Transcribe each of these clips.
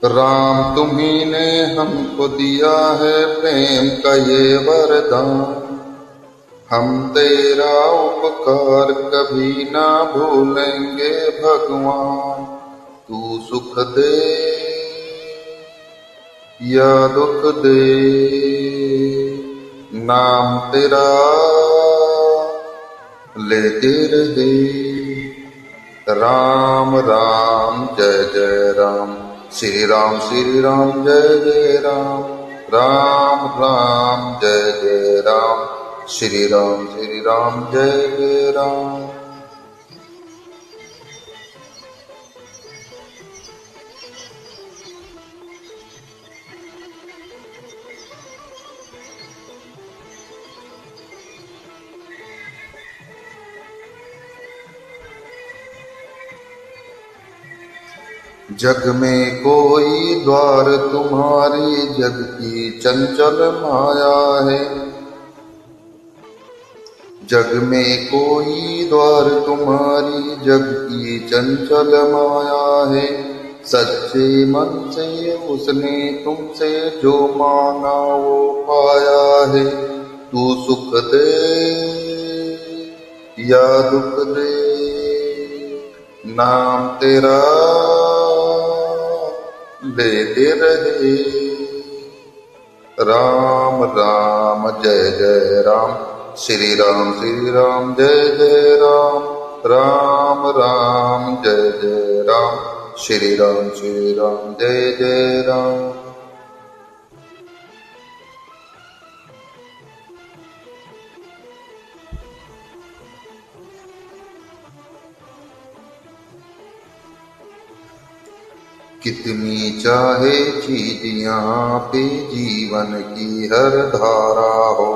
राम तुम्ही ने हमको दिया है प्रेम का ये वरदान। हम तेरा उपकार कभी ना भूलेंगे भगवान। तू सुख दे या दुख दे, नाम तेरा लेते रहे। राम राम जय जय राम, श्री राम जय जय राम। राम राम जय जय राम, श्री राम जय जय राम। जग में कोई द्वार तुम्हारी, जग की चंचल माया है। जग में कोई द्वार तुम्हारी, जग की चंचल माया है। सच्चे मन से उसने तुमसे जो मांगा वो पाया है। तू सुख दे या दुख दे, नाम तेरा लेते रहे। राम राम जय जय राम, श्री राम जय जय राम। राम राम जय जय राम, श्री राम जय जय राम। कितनी चाहे चीज यहाँ पे जीवन की हर धारा हो।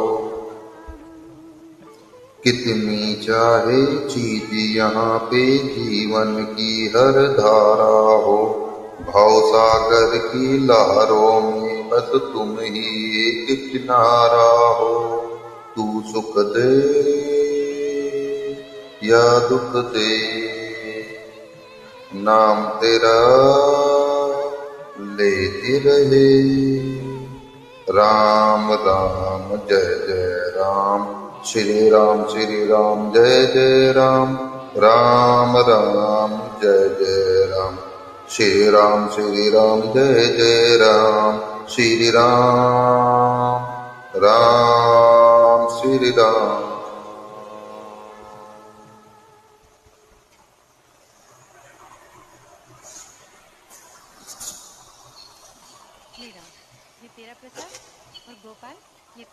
कितनी चाहे चीज यहाँ पे जीवन की हर धारा हो। भव सागर की लहरों में बस तुम ही एक किनारा हो। तू सुख दे या दुख दे, नाम तेरा लेते रहे। राम राम जय जय राम, श्री राम जय जय राम। राम राम जय जय राम, श्री राम जय जय राम। श्री राम श्री राम। ये तेरा प्रसाद और गोपाल ये